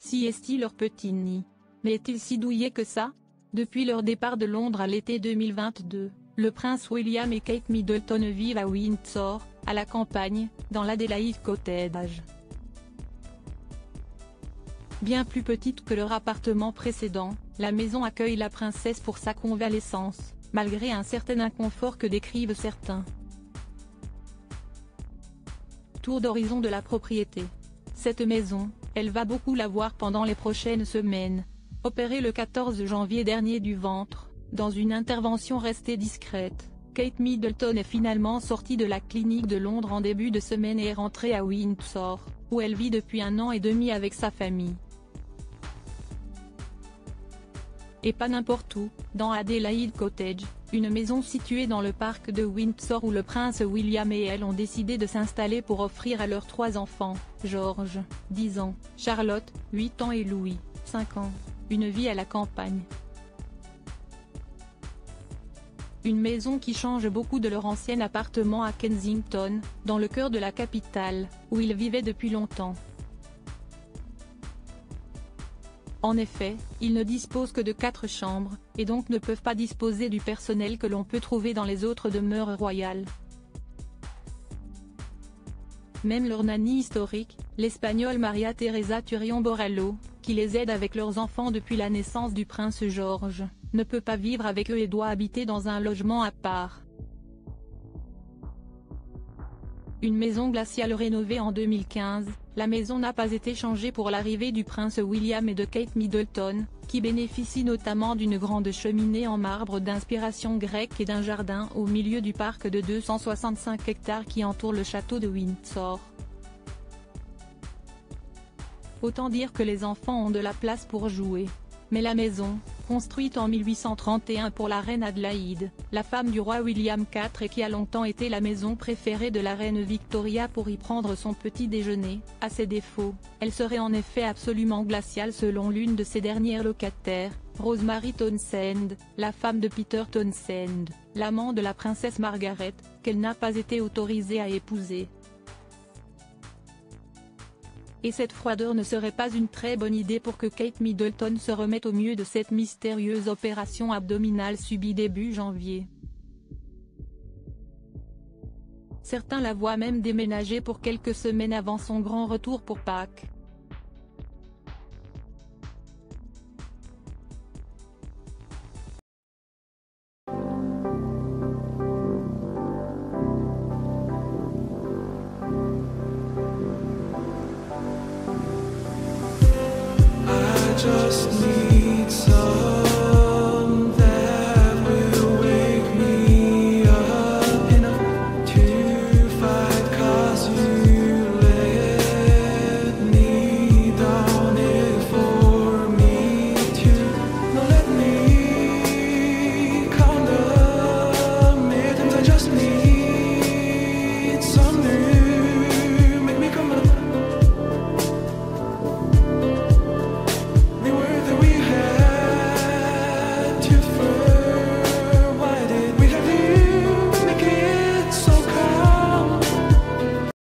Si est-il leur petit nid? Mais est-il si douillet que ça? Depuis leur départ de Londres à l'été 2022, le prince William et Kate Middleton vivent à Windsor, à la campagne, dans l'Adelaide Cottage. Bien plus petite que leur appartement précédent, la maison accueille la princesse pour sa convalescence, malgré un certain inconfort que décrivent certains. Tour d'horizon de la propriété. Cette maison, elle va beaucoup la voir pendant les prochaines semaines. Opérée le 14 janvier dernier du ventre, dans une intervention restée discrète, Kate Middleton est finalement sortie de la clinique de Londres en début de semaine et est rentrée à Windsor, où elle vit depuis 1 an et demi avec sa famille. Et pas n'importe où, dans Adelaide Cottage, une maison située dans le parc de Windsor où le prince William et elle ont décidé de s'installer pour offrir à leurs 3 enfants, George, 10 ans, Charlotte, 8 ans et Louis, 5 ans, une vie à la campagne. Une maison qui change beaucoup de leur ancien appartement à Kensington, dans le cœur de la capitale, où ils vivaient depuis longtemps. En effet, ils ne disposent que de 4 chambres, et donc ne peuvent pas disposer du personnel que l'on peut trouver dans les autres demeures royales. Même leur nanny historique, l'Espagnole Maria Teresa Turion Borrello, qui les aide avec leurs enfants depuis la naissance du prince George, ne peut pas vivre avec eux et doit habiter dans un logement à part. Une maison glaciale rénovée en 2015, la maison n'a pas été changée pour l'arrivée du prince William et de Kate Middleton, qui bénéficie notamment d'une grande cheminée en marbre d'inspiration grecque et d'un jardin au milieu du parc de 265 hectares qui entoure le château de Windsor. Autant dire que les enfants ont de la place pour jouer. Mais la maison, construite en 1831 pour la reine Adélaïde, la femme du roi William IV et qui a longtemps été la maison préférée de la reine Victoria pour y prendre son petit déjeuner, a ses défauts. Elle serait en effet absolument glaciale selon l'une de ses dernières locataires, Rosemary Townsend, la femme de Peter Townsend, l'amant de la princesse Margaret, qu'elle n'a pas été autorisée à épouser. Et cette froideur ne serait pas une très bonne idée pour que Kate Middleton se remette au mieux de cette mystérieuse opération abdominale subie début janvier. Certains la voient même déménager pour quelques semaines avant son grand retour pour Pâques.